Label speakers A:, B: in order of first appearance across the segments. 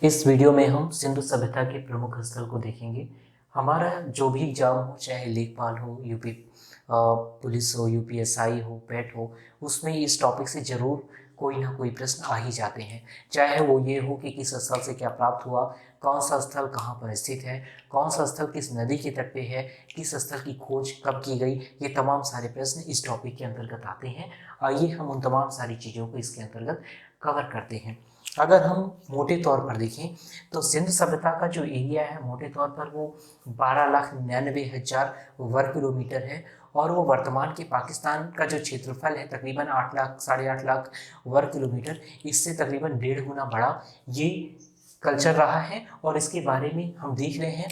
A: इस वीडियो में हम सिंधु सभ्यता के प्रमुख स्थल को देखेंगे। हमारा जो भी एग्जाम हो, चाहे लेखपाल हो, यूपी पुलिस हो, यूपीएसआई हो, पेट हो, उसमें इस टॉपिक से जरूर कोई ना कोई प्रश्न आ ही जाते हैं। चाहे वो ये हो कि किस स्थल से क्या प्राप्त हुआ, कौन सा स्थल कहाँ पर स्थित है, कौन सा स्थल किस नदी के तट पे है, किस स्थल की खोज कब की गई, ये तमाम सारे प्रश्न इस टॉपिक के अंतर्गत आते हैं। आइए हम उन तमाम सारी चीज़ों को इसके अंतर्गत कवर करते हैं। अगर हम मोटे तौर पर देखें तो सिंधु सभ्यता का जो एरिया है मोटे तौर पर वो 12,99,000 वर्ग किलोमीटर है, और वो वर्तमान के पाकिस्तान का जो क्षेत्रफल है तकरीबन 8 लाख, 8.5 लाख वर्ग किलोमीटर, इससे तकरीबन 1.5 गुना बड़ा ये कल्चर रहा है। और इसके बारे में हम देख रहे हैं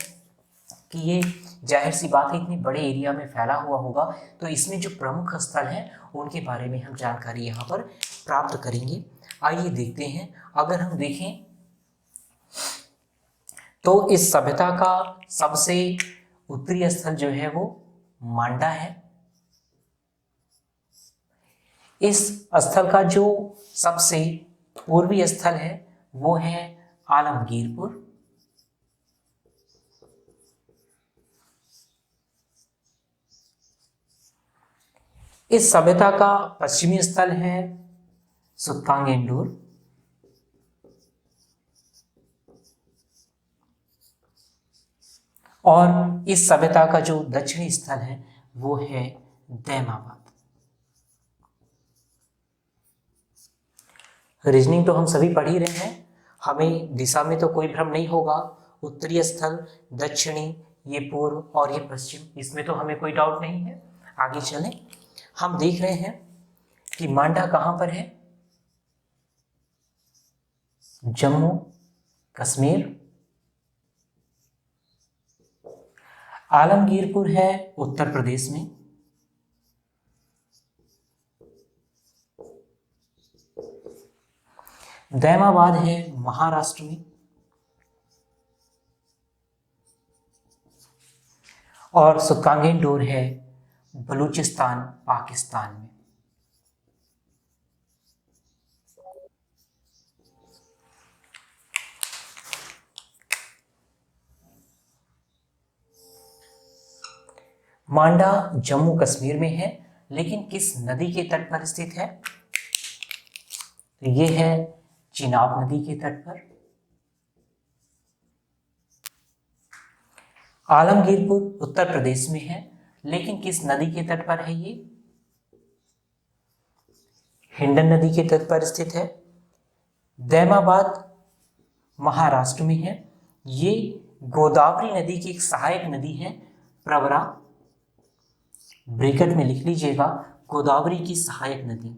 A: कि ये जाहिर सी बात है इतनी बड़े एरिया में फैला हुआ होगा, तो इसमें जो प्रमुख स्थल हैं उनके बारे में हम जानकारी यहाँ पर प्राप्त करेंगे। आइए देखते हैं। अगर हम देखें तो इस सभ्यता का सबसे उत्तरी स्थल जो है वो मांडा है। इस स्थल का जो सबसे पूर्वी स्थल है वो है आलमगीरपुर। इस सभ्यता का पश्चिमी स्थल है सुत्तांगेंडोर। और इस सभ्यता का जो दक्षिणी स्थल है वो है दैमाबाद। रीजनिंग तो हम सभी पढ़ ही रहे हैं, हमें दिशा में तो कोई भ्रम नहीं होगा। उत्तरी स्थल, दक्षिणी, ये पूर्व और ये पश्चिम, इसमें तो हमें कोई डाउट नहीं है। आगे चलें। हम देख रहे हैं कि मांडा कहाँ पर है, जम्मू कश्मीर। आलमगीरपुर है उत्तर प्रदेश में। दैमाबाद है महाराष्ट्र में। और सुत्तांगेंडोर है बलूचिस्तान, पाकिस्तान में। मांडा जम्मू कश्मीर में है, लेकिन किस नदी के तट पर स्थित है? तो ये है चिनाब नदी के तट पर। आलमगीरपुर उत्तर प्रदेश में है, लेकिन किस नदी के तट पर है? ये हिंडन नदी के तट पर स्थित है। दैमाबाद महाराष्ट्र में है। ये गोदावरी नदी की एक सहायक नदी है, प्रवरा। ब्रैकेट में लिख लीजिएगा, गोदावरी की सहायक नदी।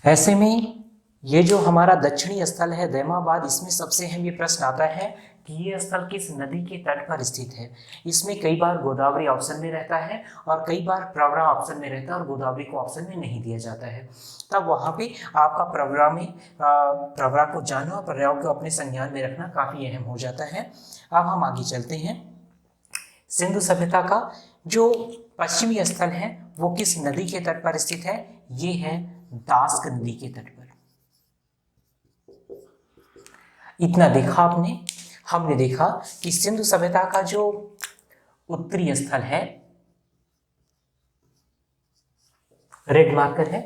A: ऐसे में ये जो हमारा दक्षिणी स्थल है दैमाबाद, इसमें सबसे अहम ये प्रश्न आता है कि ये स्थल किस नदी के तट पर स्थित है। इसमें कई बार गोदावरी ऑप्शन में रहता है और कई बार प्रवरा ऑप्शन में रहता है, और गोदावरी को ऑप्शन में नहीं दिया जाता है। तब वहाँ पे आपका प्रवरा को जानना और प्रवरा को अपने संज्ञान में रखना काफ़ी अहम हो जाता है। अब हम आगे चलते हैं। सिंधु सभ्यता का जो पश्चिमी स्थल है वो किस नदी के तट पर स्थित है? ये है दास्क नदी के तट पर। इतना देखा आपने। हमने देखा कि सिंधु सभ्यता का जो उत्तरी स्थल है, रेड मार्कर है,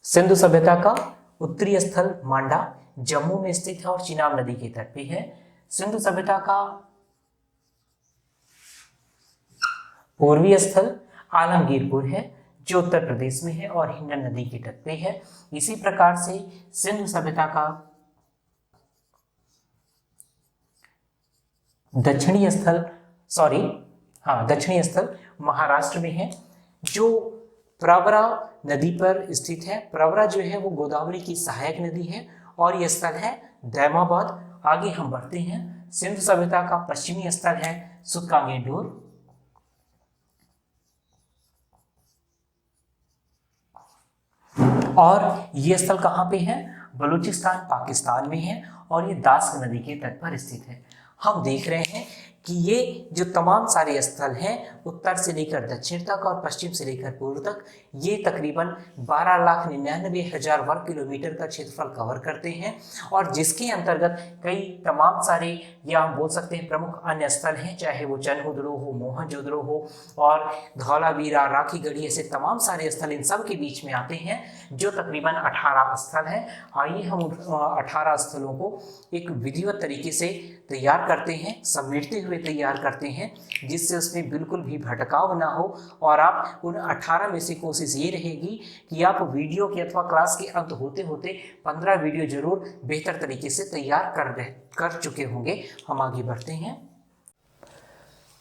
A: सिंधु सभ्यता का उत्तरी स्थल मांडा जम्मू में स्थित है और चिनाब नदी के तट पे है। सिंधु सभ्यता का पूर्वी स्थल आलमगीरपुर है, जो उत्तर प्रदेश में है और हिंडन नदी के तट पे है। इसी प्रकार से सिंधु सभ्यता का दक्षिणी स्थल महाराष्ट्र में है, जो प्रवरा नदी पर स्थित है। प्रवरा जो है वो गोदावरी की सहायक नदी है और यह स्थल है दैमाबाद। आगे हम बढ़ते हैं। सिंधु सभ्यता का पश्चिमी स्थल है सुत्तांगेंडोर। और ये स्थल कहाँ पे है? बलूचिस्तान पाकिस्तान में है और ये दास्क नदी के तट पर स्थित है। हम देख रहे हैं कि ये जो तमाम सारे स्थल हैं उत्तर से लेकर दक्षिण तक और पश्चिम से लेकर पूर्व तक, ये तकरीबन 12,99,000 वर्ग किलोमीटर का क्षेत्रफल कवर करते हैं और जिसके अंतर्गत कई तमाम सारे, या हम बोल सकते हैं प्रमुख अन्य स्थल हैं, चाहे वो चनहुदड़ो हो, मोहनजोदड़ो हो और धौलावीरा, राखीगढ़ी, ऐसे तमाम सारे स्थल इन सब के बीच में आते हैं जो तकरीबन 18 स्थल हैं। आइए हम 18 स्थलों को एक विधिवत तरीके से तैयार करते हैं, समेटते हुए तैयार करते हैं, जिससे उसमें बिल्कुल भी भटकाव ना हो और आप उन 18 में से कोशिश ये रहेगी कि आप वीडियो के अथवा क्लास के अंत होते होते 15 वीडियो जरूर बेहतर तरीके से तैयार कर चुके होंगे। हम आगे बढ़ते हैं।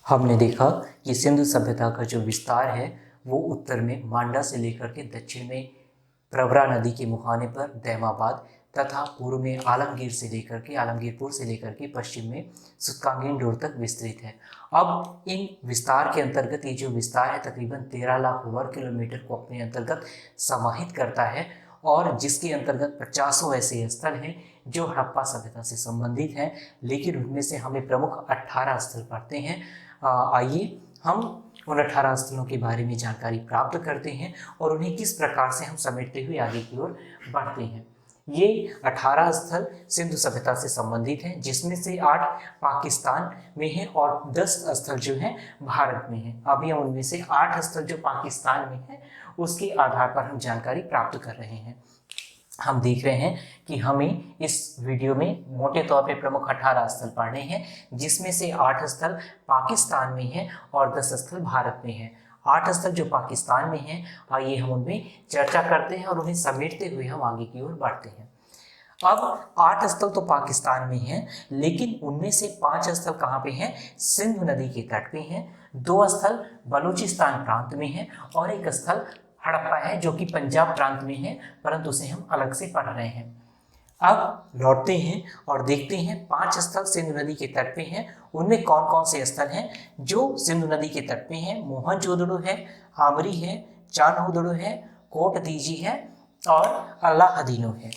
A: हमने देखा कि सिंधु सभ्यता का जो विस्तार है वो उत्तर में मांडा से लेकर के दक्षिण में प्रवरा नदी के मुहाने पर दैमाबाद तथा पूर्व में आलमगीरपुर से लेकर के पश्चिम में सुत्कांगेंडोर तक विस्तृत है। अब इन विस्तार के अंतर्गत ये जो विस्तार है तकरीबन 13 लाख वर्ग किलोमीटर को अपने अंतर्गत समाहित करता है और जिसके अंतर्गत 50 ऐसे स्थल हैं जो हड़प्पा सभ्यता से संबंधित हैं, लेकिन उनमें से हमें प्रमुख 18 स्थल पढ़ते हैं। आइए हम उन 18 स्थलों के बारे में जानकारी प्राप्त करते हैं और उन्हें किस प्रकार से हम समेटते हुए आगे की ओर बढ़ते हैं। ये 18 स्थल सिंधु सभ्यता से संबंधित हैं, जिसमें से 8 पाकिस्तान में हैं और 10 स्थल जो हैं भारत में हैं। अभी हम उनमें से 8 स्थल जो पाकिस्तान में हैं उसके आधार पर हम जानकारी प्राप्त कर रहे हैं। हम देख रहे हैं कि हमें इस वीडियो में मोटे तौर पे प्रमुख 18 स्थल पढ़ने हैं, जिसमें से 8 स्थल पाकिस्तान में हैं और 10 स्थल भारत में हैं। 8 स्थल जो पाकिस्तान में हैं, आइए हम उनमें चर्चा करते हैं और उन्हें समेटते हुए हम आगे की ओर बढ़ते हैं। अब 8 स्थल तो पाकिस्तान में हैं, लेकिन उनमें से 5 स्थल कहाँ पे हैं? सिंधु नदी के तट पे हैं। 2 स्थल बलूचिस्तान प्रांत में हैं और एक स्थल हड़प्पा है जो कि पंजाब प्रांत में है, परंतु उसे हम अलग से पढ़ रहे हैं। अब लौटते हैं और देखते हैं 5 स्थल सिंधु नदी के तट पे हैं। उनमें कौन कौन से स्थल हैं जो सिंधु नदी के तट पे हैं? मोहनजोदड़ो है, आमरी है, चान्होदड़ो है, कोटदीजी है और अल्लाहदीनो है।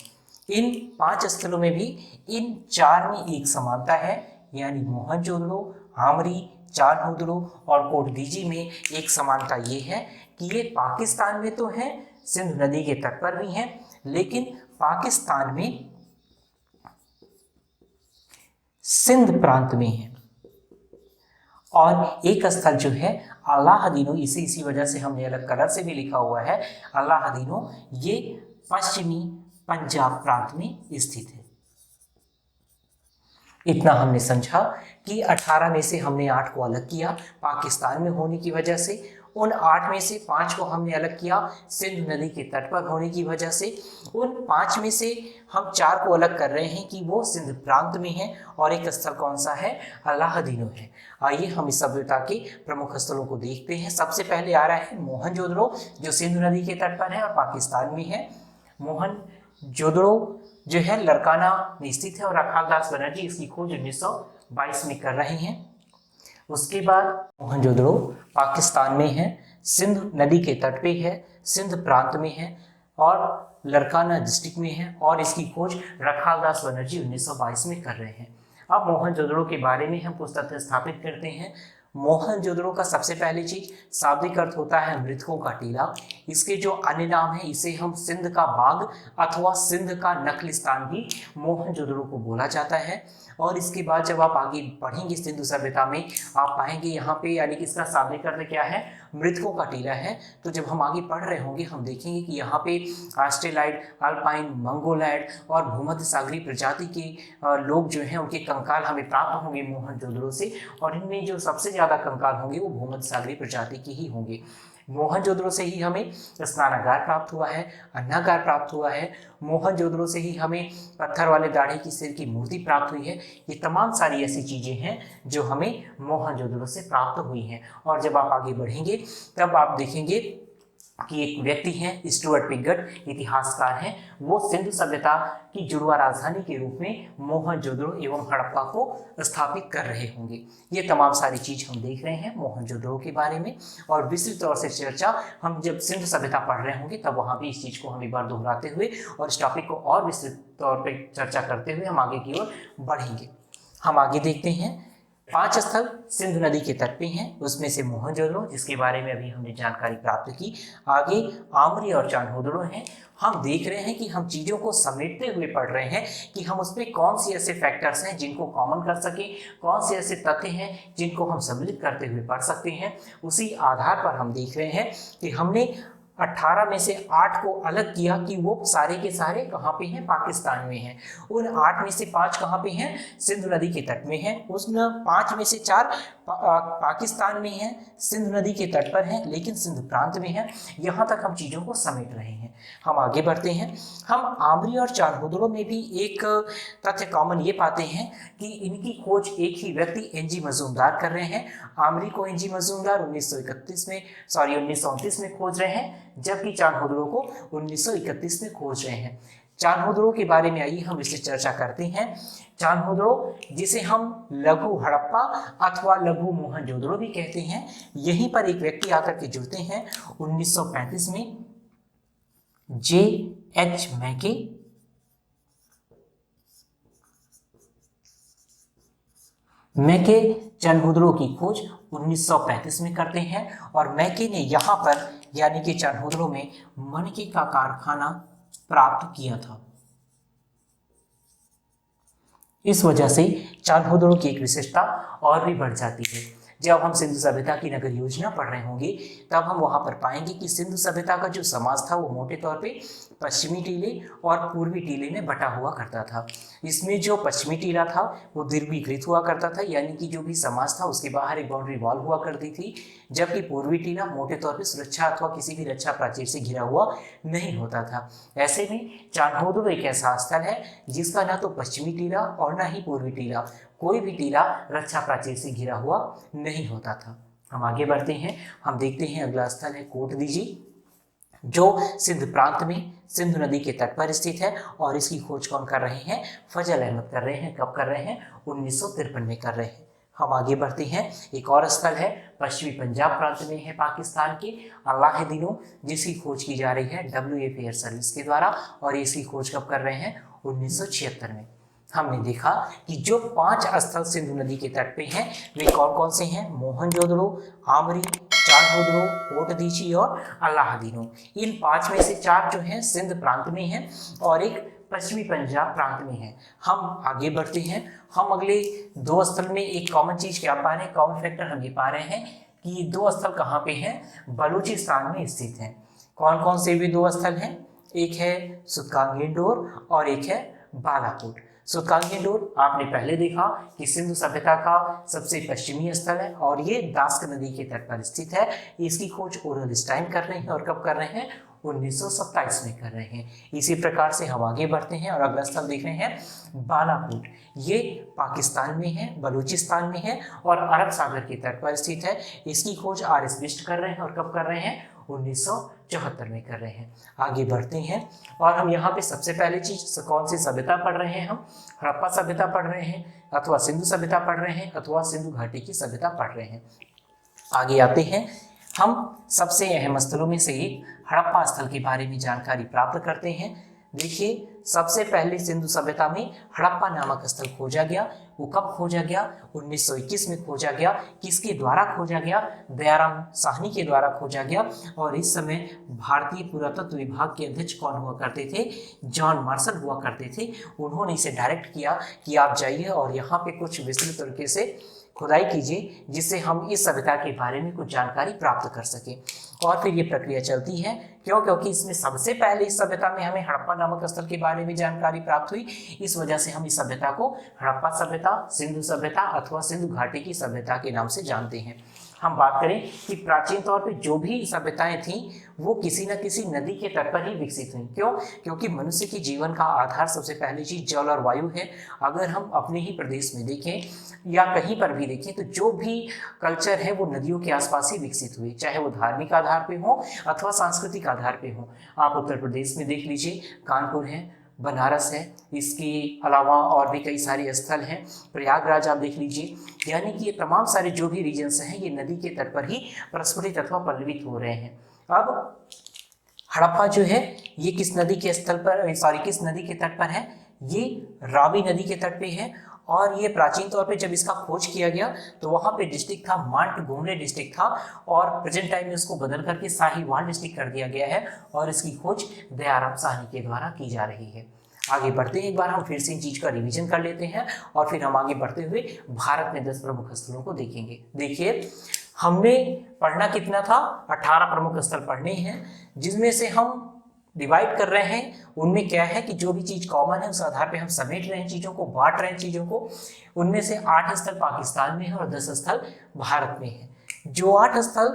A: इन 5 स्थलों में भी इन 4 में एक समानता है, यानी मोहनजोदड़ो, आमरी, चान्होदड़ो और कोटदीजी में एक समानता ये है कि ये पाकिस्तान में तो हैं, सिंधु नदी के तट पर भी हैं, लेकिन पाकिस्तान में सिंध प्रांत में है। और एक स्थल जो है अल्लाहदीनो, इसी वजह से हमने अलग कलर से भी लिखा हुआ है अल्लाहदीनो, ये पश्चिमी पंजाब प्रांत में स्थित है। इतना हमने समझा कि 18 में से हमने 8 को अलग किया पाकिस्तान में होने की वजह से, उन 8 में से 5 को हमने अलग किया सिंधु नदी के तट पर होने की वजह से, उन 5 में से हम 4 को अलग कर रहे हैं कि वो सिंध प्रांत में है और एक स्थल कौन सा है? अल्लाहदीनो है। आइए हम इस सभ्यता के प्रमुख स्थलों को देखते हैं। सबसे पहले आ रहा है मोहनजोदड़ो, जो सिंधु नदी के तट पर है और पाकिस्तान में है। मोहनजोदड़ो जो है लरकाना में स्थित है और रखालदास बनर्जी इसकी खोज 1922 में कर रहे हैं। उसके बाद मोहनजोदड़ो पाकिस्तान में है, सिंध नदी के तट पे है, सिंध प्रांत में है और लरकाना डिस्ट्रिक्ट में है और इसकी खोज रखालदास बनर्जी 1922 में कर रहे हैं। अब मोहनजोदड़ो के बारे में हम कुछ तथ्य स्थापित करते हैं। मोहनजोदड़ो का सबसे पहली चीज शाब्दिक अर्थ होता है मृतकों का टीला। इसके जो अन्य नाम है, इसे हम सिंध का बाग अथवा सिंध का नखलिस्तान भी मोहनजोदड़ो को बोला जाता है। और इसके बाद जब आप आगे पढ़ेंगे सिंधु सभ्यता में, आप पाएंगे यहाँ पे यानी कि इसका शाब्दिक अर्थ क्या है? मृतकों का टीला है। तो जब हम आगे पढ़ रहे होंगे हम देखेंगे कि यहाँ पे ऑस्ट्रेलाइड, अल्पाइन, मंगोलाइड और भूमध्य सागरीय प्रजाति के लोग जो हैं उनके कंकाल हमें प्राप्त होंगे मोहनजोदड़ो से, और इनमें जो सबसे ज्यादा कंकाल होंगे वो भूमध्य सागरीय प्रजाति के ही होंगे। मोहनजोदड़ो से ही हमें स्नानागार प्राप्त हुआ है, अन्नागार प्राप्त हुआ है। मोहनजोदड़ो से ही हमें पत्थर वाले दाढ़ी की सिर की मूर्ति प्राप्त हुई है। ये तमाम सारी ऐसी चीजें हैं जो हमें मोहनजोदड़ो से प्राप्त हुई हैं। और जब आप आगे बढ़ेंगे तब आप देखेंगे कि एक व्यक्ति हैं स्टुअर्ट पिगॉट, इतिहासकार हैं, वो सिंधु सभ्यता की जुड़वा राजधानी के रूप में मोहनजोदड़ो एवं हड़प्पा को स्थापित कर रहे होंगे। ये तमाम सारी चीज हम देख रहे हैं मोहनजोदड़ो के बारे में, और विस्तृत तौर से चर्चा हम जब सिंधु सभ्यता पढ़ रहे होंगे तब वहां भी इस चीज को हम एक बार दोहराते हुए और इस टॉपिक को और विस्तृत तौर पर चर्चा करते हुए हम आगे की ओर बढ़ेंगे। हम आगे देखते हैं 5 स्थल सिंधु नदी के तट पे हैं, उसमें से मोहनजोदड़ो जिसके बारे में अभी हमने जानकारी प्राप्त की, आगे आमरी और चान्होदड़ो हैं। हम देख रहे हैं कि हम चीज़ों को समेटते हुए पढ़ रहे हैं कि हम उसमें कौन सी ऐसे फैक्टर्स हैं जिनको कॉमन कर सके, कौन से ऐसे तथ्य हैं जिनको हम सम्मिलित करते हुए पढ़ सकते हैं। उसी आधार पर हम देख रहे हैं कि हमने 18 में से 8 को अलग किया कि वो सारे के सारे कहाँ पे हैं, पाकिस्तान में हैं। उन 8 में से 5 कहाँ पे हैं, सिंधु नदी के तट में हैं। उस 5 में से 4 पाकिस्तान में हैं, सिंधु नदी के तट पर हैं, लेकिन सिंधु प्रांत में हैं। यहाँ तक हम चीज़ों को समेट रहे हैं। हम आगे बढ़ते हैं। हम आमरी और चान्होदड़ो में भी एक तथ्य कॉमन ये पाते हैं कि इनकी खोज एक ही व्यक्ति एनजी मजूमदार कर रहे हैं। आमरी को एनजी मजूमदार 1929 में खोज रहे हैं, जबकि चान्होदड़ो को 1931 में खोज रहे हैं। चान्होदड़ो के बारे में आइए हम इससे चर्चा करते हैं। चान्होदड़ो जिसे हम लघु हड़प्पा अथवा लघु मोहनजोदड़ो भी कहते हैं, यहीं पर एक व्यक्ति आकर के जुड़ते हैं 1935 में, J.H. मैके। मैके चान्होदड़ो की खोज 1935 में करते हैं, और मैके ने यहाँ पर यानी कि चान्होदड़ो में मनके का कारखाना प्राप्त किया था। इस वजह से चान्होदड़ो की एक विशेषता और भी बढ़ जाती है। जब हम सिंधु सभ्यता की नगर योजना पढ़ रहे होंगे तब हम वहां पर पाएंगे कि सिंधु सभ्यता का जो समाज था वो मोटे तौर पे पश्चिमी टीले और पूर्वी टीले में बटा हुआ करता था। इसमें जो पश्चिमी टीला था वो दीर्घीकृत हुआ करता था, यानी कि जो भी समाज था उसके बाहर एक बाउंड्री वॉल हुआ करती थी, जबकि पूर्वी टीला मोटे तौर पे सुरक्षा अथवा किसी भी रक्षा प्राचीर से घिरा हुआ नहीं होता था। ऐसे में चान्होदड़ो एक ऐसा स्थल है जिसका ना तो पश्चिमी टीला और ना ही पूर्वी टीला, कोई भी टीला रक्षा प्राचीर से घिरा हुआ नहीं होता था। हम आगे बढ़ते हैं। हम देखते हैं अगला स्थल है कोटदीजी, जो सिंध प्रांत में सिंधु नदी के तट पर स्थित है, और इसकी खोज कौन कर रहे हैं, फजल अहमद कर रहे हैं। कब कर रहे हैं, 1953 में कर रहे हैं। हम आगे बढ़ते हैं। एक और स्थल है पश्चिमी पंजाब प्रांत में है पाकिस्तान के, अलाहादीनो, जिसकी खोज की जा रही है WF एयर सर्विस के द्वारा, और इसकी खोज कब कर रहे हैं, 1976 में। हमने देखा कि जो 5 स्थल सिंधु नदी के तट पे हैं वे कौन कौन से हैं, मोहनजोदड़ो, आमरी, चान्होदड़ो, कोटदीजी और अलाहादीनो। इन 5 में से 4 जो हैं सिंध प्रांत में हैं और एक पश्चिमी पंजाब प्रांत में है। हम आगे बढ़ते हैं। हम अगले 2 स्थल में एक कॉमन चीज क्या पा रहे हैं, कॉमन फैक्टर हम ये पा रहे हैं कि 2 स्थल कहाँ पे हैं, बलूचिस्तान में स्थित हैं। कौन कौन से भी 2 स्थल हैं, एक है सुतकांगेंडोर और एक है बालाकोट। सुतकांगेंडोर आपने पहले देखा कि सिंधु सभ्यता का सबसे पश्चिमी स्थल है और ये दास्क नदी के तट पर स्थित है। इसकी खोज ओरलस्टाइन कर रहे हैं, और कब कर रहे हैं, 1927 में कर रहे हैं। इसी प्रकार से हम आगे बढ़ते हैं और अगला स्थल देख रहे हैं बालाकोट। ये पाकिस्तान में है, बलूचिस्तान में है और अरब सागर के तट पर स्थित है। इसकी खोज RS बिष्ट कर रहे हैं, और कब कर रहे हैं, 1974 में कर रहे हैं। आगे बढ़ते हैं और हम यहाँ पे सबसे पहले चीज कौन सी सभ्यता पढ़ रहे हैं, हम हड़प्पा सभ्यता पढ़ रहे हैं, अथवा सिंधु सभ्यता पढ़ रहे हैं, अथवा सिंधु घाटी की सभ्यता पढ़ रहे हैं। आगे आते हैं। हम सबसे अहम स्थलों में से एक हड़प्पा स्थल के बारे में जानकारी प्राप्त करते हैं। देखिए, सबसे पहले सिंधु सभ्यता में हड़प्पा नामक स्थल खोजा गया। वो कब खोजा गया, 1921 में खोजा गया। किसके द्वारा खोजा गया, दयाराम साहनी के द्वारा खोजा गया। और इस समय भारतीय पुरातत्व विभाग के अध्यक्ष कौन हुआ करते थे, जॉन मार्शल हुआ करते थे। उन्होंने इसे डायरेक्ट किया कि आप जाइए और यहाँ पे कुछ विस्तृत तरीके से खुदाई कीजिए, जिससे हम इस सभ्यता के बारे में कुछ जानकारी प्राप्त कर सकें। और फिर ये प्रक्रिया चलती है क्यों? क्योंकि इसमें सबसे पहले इस सभ्यता में हमें हड़प्पा नामक स्थल के बारे में जानकारी प्राप्त हुई। इस वजह से हम इस सभ्यता को हड़प्पा सभ्यता, सिंधु सभ्यता अथवा सिंधु घाटी की सभ्यता के नाम से जानते हैं। हम बात करें कि प्राचीन तौर पे जो भी सभ्यताएं थीं वो किसी न किसी नदी के तट पर ही विकसित हुई। क्यों? क्योंकि मनुष्य के जीवन का आधार सबसे पहली चीज जल और वायु है। अगर हम अपने ही प्रदेश में देखें या कहीं पर भी देखें तो जो भी कल्चर है वो नदियों के आसपास ही विकसित हुए, चाहे वो धार्मिक आधार पे हो अथवा सांस्कृतिक आधार पे हो। आप उत्तर प्रदेश में देख लीजिए, कानपुर है, बनारस है, इसके अलावा और भी कई सारे स्थल हैं, प्रयागराज आप देख लीजिए। यानी कि ये तमाम सारे जो भी रीजन्स हैं ये नदी के तट पर ही प्रस्फुटित अथवा पल्लवित हो रहे हैं। अब हड़प्पा जो है ये किस नदी के स्थल पर, किस नदी के तट पर है? ये रावी नदी के तट पे है। और ये प्राचीन तौर पे जब इसका खोज किया गया तो वहाँ पे डिस्ट्रिक्ट था मांटगोमरी डिस्ट्रिक्ट था, और प्रेजेंट टाइम में इसको बदल करके साहिवाल डिस्ट्रिक्ट कर दिया गया है और इसकी खोज दयाराम साहनी के द्वारा की जा रही है। आगे बढ़ते हैं, एक बार हम फिर से इन चीज का रिवीजन कर लेते हैं और फिर हम आगे बढ़ते हुए भारत में 10 प्रमुख स्थलों को देखेंगे। देखिए, हमने पढ़ना कितना था? 18 प्रमुख स्थल पढ़ने हैं, जिसमें से हम डिवाइड कर रहे हैं। उनमें क्या है कि जो भी चीज कॉमन है उस आधार पे हम समेट रहे हैं चीजों को, बांट रहे हैं चीजों को। उनमें से 8 स्थल पाकिस्तान में है और 10 स्थल भारत में है। जो 8 स्थल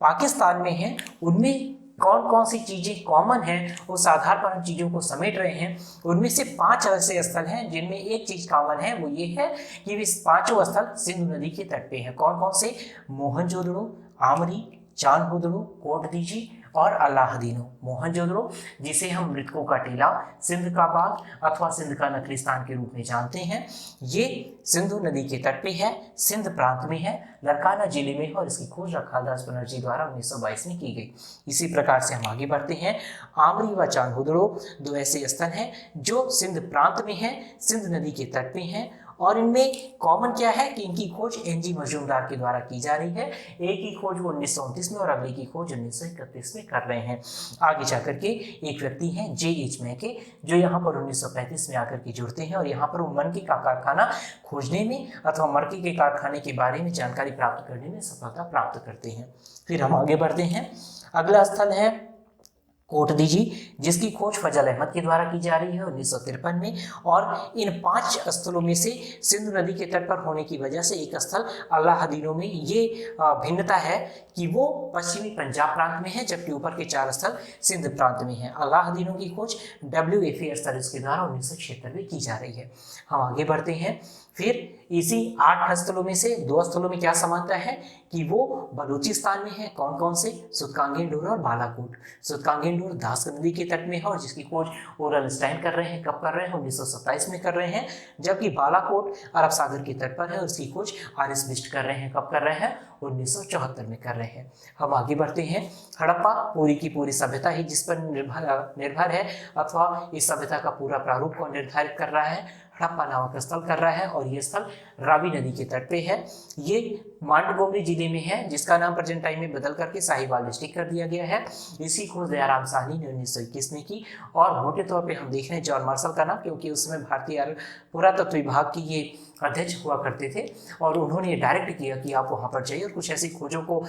A: पाकिस्तान में है उनमें कौन कौन सी चीजें कॉमन हैं उस आधार पर हम चीजों को समेट रहे हैं। उनमें से 5 ऐसे स्थल हैं जिनमें एक चीज कॉमन है, वो ये है कि इस 5 स्थल सिंधु नदी के तट पे हैं। कौन कौन से? मोहनजोदड़ो, आमरी, चांदहुदड़ो, कोटदीजी और अलाहदीनो। मोहनजोदड़ो, जिसे हम मृतकों का टीला, सिंध का बाग अथवा सिंध का नखलिस्तान के रूप में जानते हैं, ये सिंधु नदी के तट पे है, सिंध प्रांत में है, लरकाना जिले में है और इसकी खोज रखालदास बनर्जी द्वारा 1922 में की गई। इसी प्रकार से हम आगे बढ़ते हैं। आमरी व चांदहुदड़ो 2 ऐसे स्थल हैं जो सिंध प्रांत में है, सिंध नदी के तट पे हैं, और इनमें कॉमन क्या है कि इनकी खोज एनजी मजूमदार के द्वारा की जा रही है। एक की खोज वो 1929 में और अगली की खोज 1931 में कर रहे हैं। आगे जाकर के एक व्यक्ति हैं J.H. मैके, जो यहाँ पर 1935 में आकर के जुड़ते हैं और यहाँ पर वो मनकी का कारखाना खोजने में अथवा मरकी के कारखाने के बारे में जानकारी प्राप्त करने में सफलता प्राप्त करते हैं। फिर हम आगे बढ़ते हैं। अगला स्थल है कोटदीजी, जिसकी खोज फजल अहमद के द्वारा की जा रही है 1953 में। और इन 5 स्थलों में से सिंधु नदी के तट पर होने की वजह से एक स्थल अलाहदीनो में ये भिन्नता है कि वो पश्चिमी पंजाब प्रांत में है, जबकि ऊपर के 4 स्थल सिंध प्रांत में है। अलाहदीनो की खोज WFA स्टडीज के द्वारा 1976 में की जा रही है। हम आगे बढ़ते हैं। फिर इसी 8 स्थलों में से 2 स्थलों में क्या समानता है कि वो बलूचिस्तान में है। कौन कौन से? सुतकांगेंडोर और बालाकोट। सुतकांगेंडोर धास नदी के तट में है और जिसकी खोज ओरलस्टाइन कर रहे हैं। कब कर रहे हैं? 1927 में कर रहे हैं। जबकि बालाकोट अरब सागर के तट पर है और उसकी खोज आरिस बिस्ट कर रहे हैं। कब कर रहे हैं? 1974 में कर रहे हैं। हम आगे बढ़ते हैं। हड़प्पा पूरी की पूरी सभ्यता ही जिस पर निर्भर है अथवा इस सभ्यता का पूरा प्रारूप को निर्धारित कर रहा है, हड़प्पा नामक स्थल कर रहा है और ये स्थल रावी नदी के तट पे है। ये मांटगोमरी जिले में है, जिसका नाम प्रेजेंट टाइम में बदल करके साहिवाल डिस्ट्रिक्ट कर दिया गया है। इसी खोज दयाराम साहनी ने 1921 में की। और मोटे तौर पे हम देख रहे हैं जॉन मार्शल का नाम, क्योंकि उसमें भारतीय पुरातत्व विभाग की ये अध्यक्ष हुआ करते थे और उन्होंने डायरेक्ट किया कि आप वहाँ पर जाइए और कुछ ऐसी खोजों को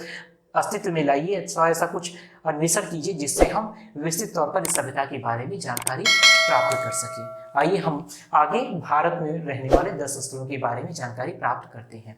A: अस्तित्व में लाइए अथवा ऐसा कुछ अन्वेषण कीजिए जिससे हम विस्तृत तौर पर इस सभ्यता के बारे में जानकारी प्राप्त कर सकें। आइए हम आगे भारत में रहने वाले 10 स्थलों के बारे में जानकारी प्राप्त करते हैं।